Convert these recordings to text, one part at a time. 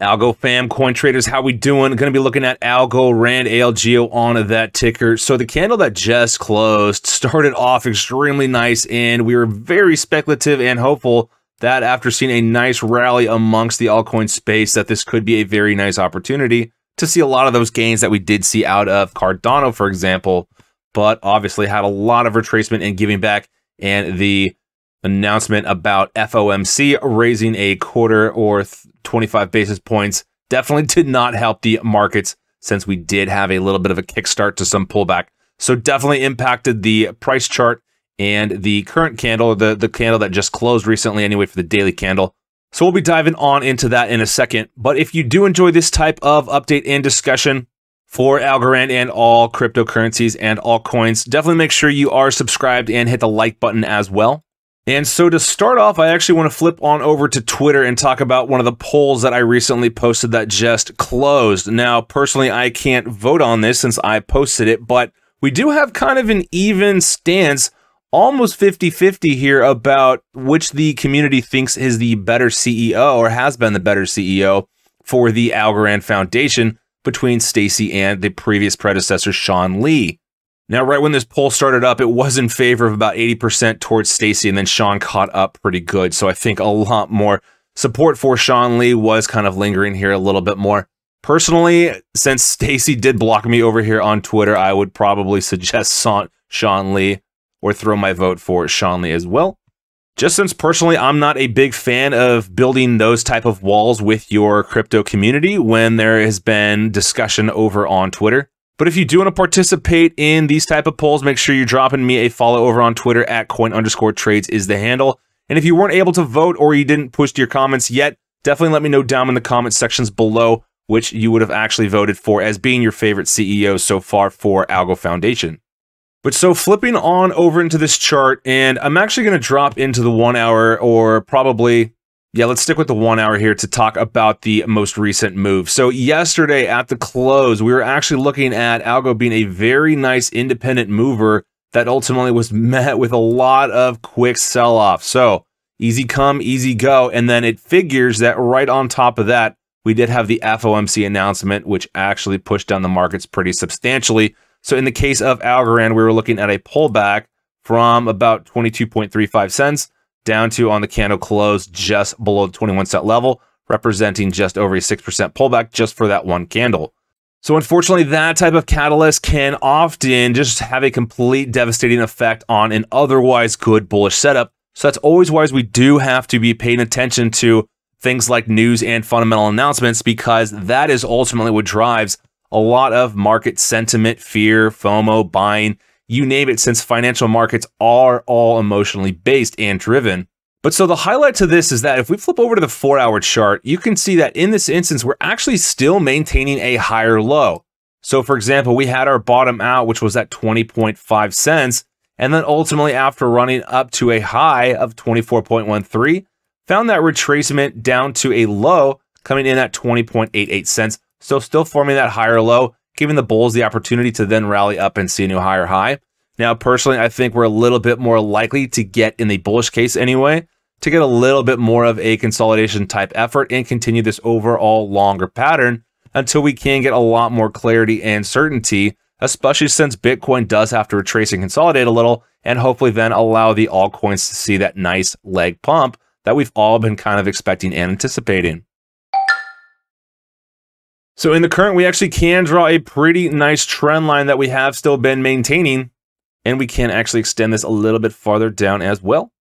Algo fam, coin traders, how we doing? Going to be looking at Algorand ALGO on that ticker. So the candle that just closed started off extremely nice, and we were very speculative and hopeful that after seeing a nice rally amongst the altcoin space, that this could be a very nice opportunity to see a lot of those gains that we did see out of Cardano, for example, but obviously had a lot of retracement and giving back, and the announcement about FOMC raising a quarter or 25 basis points definitely did not help the markets, since we did have a little bit of a kickstart to some pullback. So definitely impacted the price chart and the current candle, the candle that just closed recently anyway for the daily candle. So we'll be diving on into that in a second. But if you do enjoy this type of update and discussion for Algorand and all cryptocurrencies and altcoins, definitely make sure you are subscribed and hit the like button as well. And so to start off, I actually want to flip on over to Twitter and talk about one of the polls that I recently posted that just closed. Now, personally, I can't vote on this since I posted it, but we do have kind of an even stance, almost 50-50 here, about which the community thinks is the better CEO or has been the better CEO for the Algorand Foundation between Stacy and the previous predecessor, Sean Lee. Now, right when this poll started up, it was in favor of about 80% towards Stacy, and then Sean caught up pretty good. So I think a lot more support for Sean Lee was kind of lingering here a little bit more. Personally, since Stacy did block me over here on Twitter, I would probably suggest Sean Lee or throw my vote for Sean Lee as well. Just since personally, I'm not a big fan of building those type of walls with your crypto community when there has been discussion over on Twitter. But if you do want to participate in these type of polls, make sure you're dropping me a follow over on Twitter at @coin_trades is the handle. And if you weren't able to vote or you didn't push your comments yet, definitely let me know down in the comment sections below which you would have actually voted for as being your favorite CEO so far for Algo Foundation. But so flipping on over into this chart, and I'm actually going to drop into the 1 hour, or probably, yeah, let's stick with the 1 hour here to talk about the most recent move. So yesterday at the close, we were actually looking at Algo being a very nice independent mover that ultimately was met with a lot of quick sell-off. So easy come, easy go. And then it figures that right on top of that, we did have the FOMC announcement, which actually pushed down the markets pretty substantially. So in the case of Algorand, we were looking at a pullback from about 22.35 cents down to, on the candle close, just below the 21 cent level, representing just over a 6% pullback just for that one candle. So unfortunately, that type of catalyst can often just have a complete devastating effect on an otherwise good bullish setup. So that's always why we do have to be paying attention to things like news and fundamental announcements, because that is ultimately what drives a lot of market sentiment, fear, FOMO, buying, you name it, since financial markets are all emotionally based and driven. But so the highlight to this is that if we flip over to the 4 hour chart, you can see that in this instance, we're actually still maintaining a higher low. So for example, we had our bottom out, which was at 20.5 cents. And then ultimately, after running up to a high of 24.13, found that retracement down to a low coming in at 20.88 cents. So still forming that higher low, giving the bulls the opportunity to then rally up and see a new higher high. Now, personally, I think we're a little bit more likely to get, in the bullish case anyway, to get a little bit more of a consolidation type effort and continue this overall longer pattern until we can get a lot more clarity and certainty, especially since Bitcoin does have to retrace and consolidate a little, and hopefully then allow the altcoins to see that nice leg pump that we've all been kind of expecting and anticipating. So in the current, we actually can draw a pretty nice trend line that we have still been maintaining, and we can actually extend this a little bit farther down as well.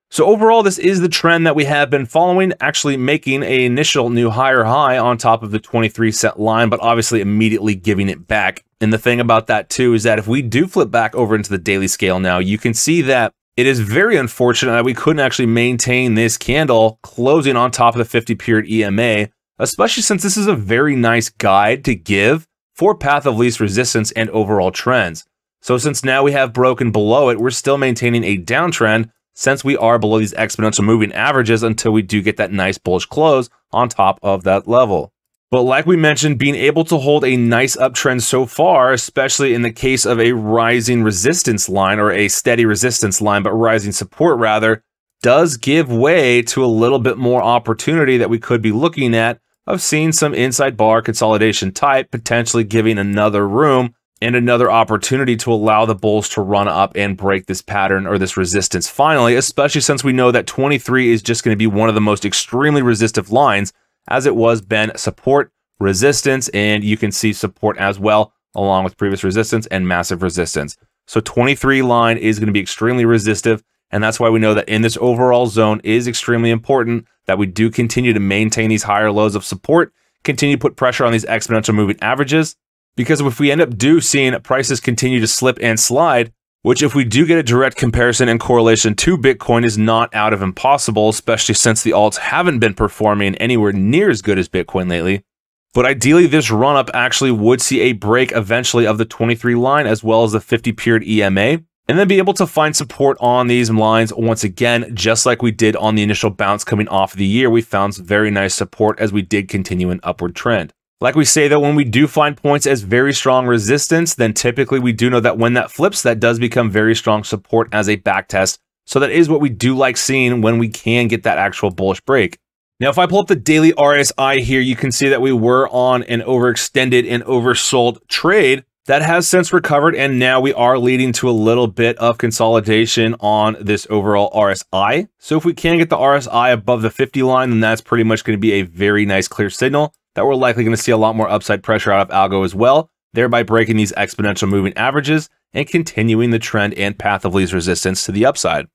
So overall, this is the trend that we have been following, actually making an initial new higher high on top of the 23 cent line, but obviously immediately giving it back. And the thing about that too is that if we do flip back over into the daily scale now, you can see that it is very unfortunate that we couldn't actually maintain this candle closing on top of the 50 period EMA, especially since this is a very nice guide to give for path of least resistance and overall trends. So since now we have broken below it, we're still maintaining a downtrend since we are below these exponential moving averages until we do get that nice bullish close on top of that level. But like we mentioned, being able to hold a nice uptrend so far, especially in the case of a rising resistance line, or a steady resistance line, but rising support rather, does give way to a little bit more opportunity that we could be looking at of seeing some inside bar consolidation type, potentially giving another room and another opportunity to allow the bulls to run up and break this pattern or this resistance finally, especially since we know that 23 is just going to be one of the most extremely resistive lines, as it was been support, resistance, and you can see support as well, along with previous resistance and massive resistance. So 23 line is going to be extremely resistive, and that's why we know that in this overall zone is extremely important that we do continue to maintain these higher lows of support, continue to put pressure on these exponential moving averages, because if we end up seeing prices continue to slip and slide, which if we do get a direct comparison and correlation to Bitcoin is not out of impossible, especially since the alts haven't been performing anywhere near as good as Bitcoin lately. But ideally, this run-up actually would see a break eventually of the 23 line as well as the 50-period EMA, and then be able to find support on these lines once again, just like we did on the initial bounce coming off of the year. We found some very nice support as we did continue an upward trend. Like we say though, when we do find points as very strong resistance, then typically we do know that when that flips, that does become very strong support as a back test. So that is what we do like seeing when we can get that actual bullish break. Now, if I pull up the daily RSI here, you can see that we were on an overextended and oversold trade that has since recovered, and now we are leading to a little bit of consolidation on this overall RSI. So if we can get the RSI above the 50 line, then that's pretty much going to be a very nice clear signal that we're likely going to see a lot more upside pressure out of algo as well, thereby breaking these exponential moving averages and continuing the trend and path of least resistance to the upside.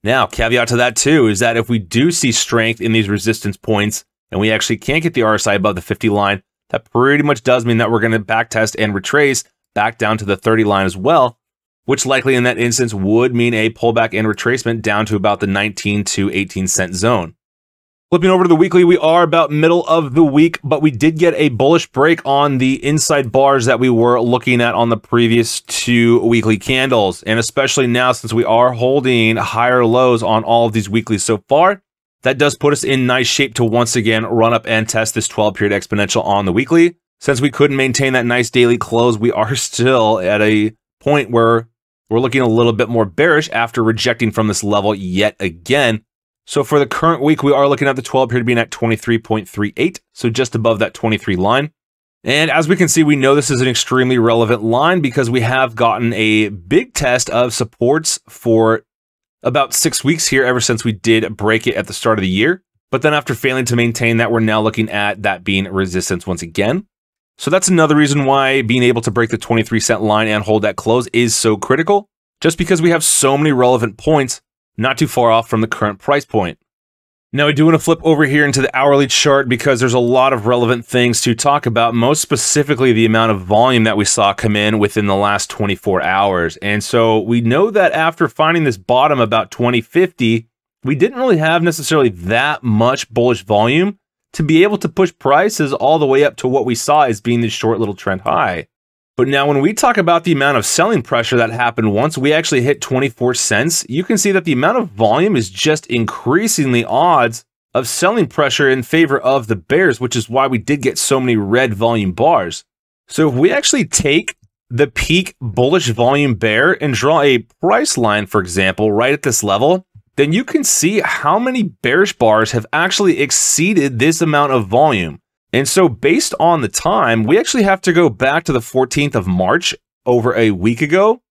Now, caveat to that too is that if we do see strength in these resistance points and we actually can't get the RSI above the 50 line, that pretty much does mean that we're going to backtest and retrace back down to the 30 line as well, which likely in that instance would mean a pullback and retracement down to about the 19 to 18 cent zone. Flipping over to the weekly, we are about middle of the week, but we did get a bullish break on the inside bars that we were looking at on the previous two weekly candles. And especially now, since we are holding higher lows on all of these weeklies so far, that does put us in nice shape to once again run up and test this 12-period exponential on the weekly. Since we couldn't maintain that nice daily close, we are still at a point where we're looking a little bit more bearish after rejecting from this level yet again. So for the current week, we are looking at the 12 period being at 23.38, so just above that 23 line. And as we can see, we know this is an extremely relevant line because we have gotten a big test of supports for about 6 weeks here ever since we did break it at the start of the year. But then after failing to maintain that, we're now looking at that being resistance once again. So that's another reason why being able to break the 23 cent line and hold that close is so critical, just because we have so many relevant points not too far off from the current price point. Now, I do want to flip over here into the hourly chart because there's a lot of relevant things to talk about, most specifically the amount of volume that we saw come in within the last 24 hours. And so we know that after finding this bottom about 2050, we didn't really have necessarily that much bullish volume to be able to push prices all the way up to what we saw as being this short little trend high. But now when we talk about the amount of selling pressure that happened once we actually hit 24 cents, you can see that the amount of volume is just increasing the odds of selling pressure in favor of the bears, which is why we did get so many red volume bars. So if we actually take the peak bullish volume bear and draw a price line, for example, right at this level, then you can see how many bearish bars have actually exceeded this amount of volume. And so based on the time, we actually have to go back to the 14th of March over a week ago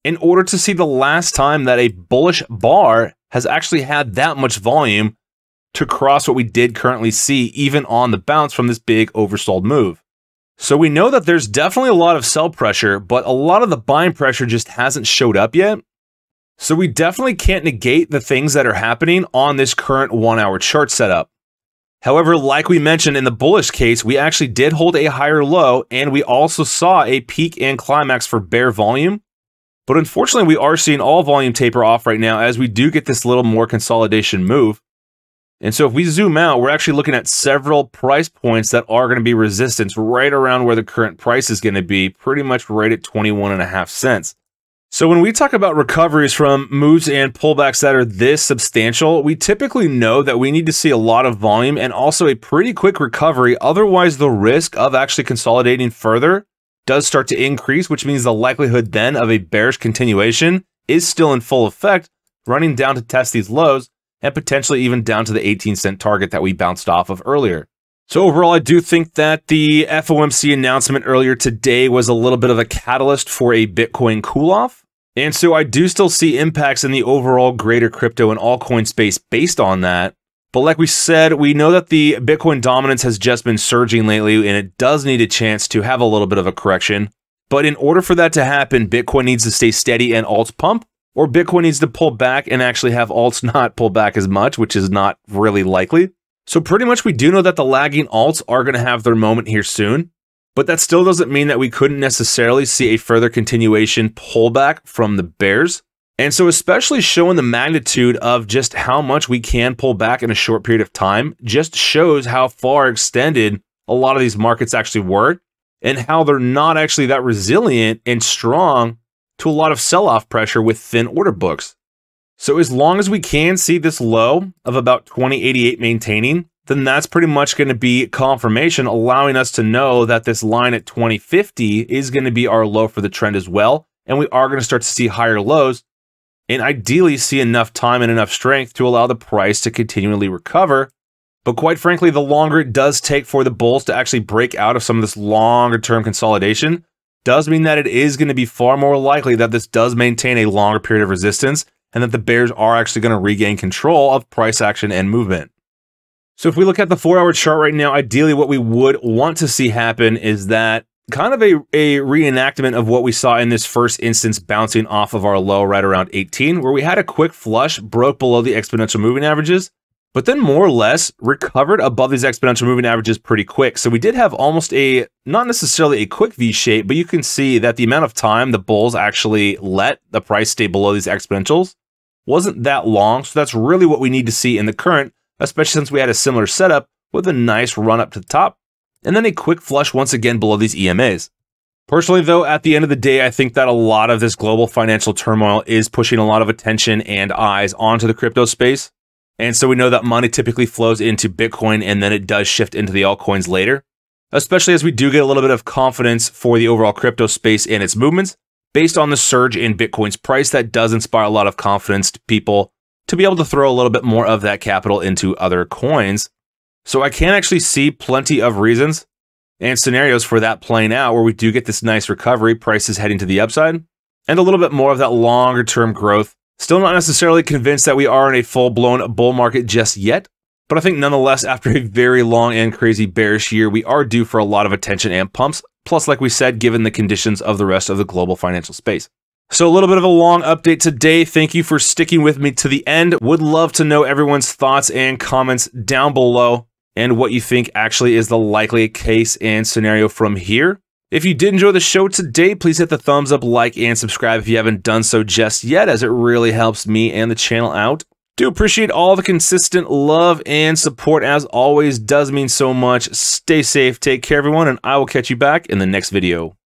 in order to see the last time that a bullish bar has actually had that much volume to cross what we did currently see even on the bounce from this big oversold move. So we know that there's definitely a lot of sell pressure, but a lot of the buying pressure just hasn't showed up yet. So we definitely can't negate the things that are happening on this current 1-hour chart setup. However, like we mentioned in the bullish case, we actually did hold a higher low and we also saw a peak and climax for bear volume. But unfortunately, we are seeing all volume taper off right now as we do get this little more consolidation move. And so if we zoom out, we're actually looking at several price points that are going to be resistance right around where the current price is going to be, pretty much right at 21.5 cents. So when we talk about recoveries from moves and pullbacks that are this substantial, we typically know that we need to see a lot of volume and also a pretty quick recovery. Otherwise, the risk of actually consolidating further does start to increase, which means the likelihood then of a bearish continuation is still in full effect, running down to test these lows and potentially even down to the 18 cent target that we bounced off of earlier. So overall, I do think that the FOMC announcement earlier today was a little bit of a catalyst for a Bitcoin cool-off. And so I do still see impacts in the overall greater crypto and altcoin space based on that. But like we said, we know that the Bitcoin dominance has just been surging lately, and it does need a chance to have a little bit of a correction. But in order for that to happen, Bitcoin needs to stay steady and alts pump, or Bitcoin needs to pull back and actually have alts not pull back as much, which is not really likely. So pretty much we do know that the lagging alts are going to have their moment here soon, but that still doesn't mean that we couldn't necessarily see a further continuation pullback from the bears. And so especially showing the magnitude of just how much we can pull back in a short period of time just shows how far extended a lot of these markets actually were and how they're not actually that resilient and strong to a lot of sell-off pressure with thin order books. So as long as we can see this low of about 2088 maintaining, then that's pretty much going to be confirmation, allowing us to know that this line at 2050 is going to be our low for the trend as well. And we are going to start to see higher lows and ideally see enough time and enough strength to allow the price to continually recover. But quite frankly, the longer it does take for the bulls to actually break out of some of this longer term consolidation does mean that it is going to be far more likely that this does maintain a longer period of resistance and that the bears are actually going to regain control of price action and movement. So if we look at the 4-hour chart right now, ideally what we would want to see happen is that kind of a reenactment of what we saw in this first instance bouncing off of our low right around 18, where we had a quick flush, broke below the exponential moving averages, but then more or less recovered above these exponential moving averages pretty quick. So we did have almost a, not necessarily a quick V shape, but you can see that the amount of time the bulls actually let the price stay below these exponentials wasn't that long. So that's really what we need to see in the current, especially since we had a similar setup with a nice run up to the top and then a quick flush once again below these EMAs. Personally though, at the end of the day, I think that a lot of this global financial turmoil is pushing a lot of attention and eyes onto the crypto space. And so we know that money typically flows into Bitcoin and then it does shift into the altcoins later, especially as we do get a little bit of confidence for the overall crypto space and its movements. Based on the surge in Bitcoin's price, that does inspire a lot of confidence to people to be able to throw a little bit more of that capital into other coins. So I can actually see plenty of reasons and scenarios for that playing out where we do get this nice recovery, prices heading to the upside, and a little bit more of that longer term growth. Still not necessarily convinced that we are in a full-blown bull market just yet, but I think nonetheless, after a very long and crazy bearish year, we are due for a lot of attention and pumps. Plus, like we said, given the conditions of the rest of the global financial space. So a little bit of a long update today. Thank you for sticking with me to the end. Would love to know everyone's thoughts and comments down below and what you think actually is the likely case and scenario from here. If you did enjoy the show today, please hit the thumbs up, like, and subscribe if you haven't done so just yet, as it really helps me and the channel out. Do appreciate all the consistent love and support, as always, does mean so much. Stay safe, take care everyone, and I will catch you back in the next video.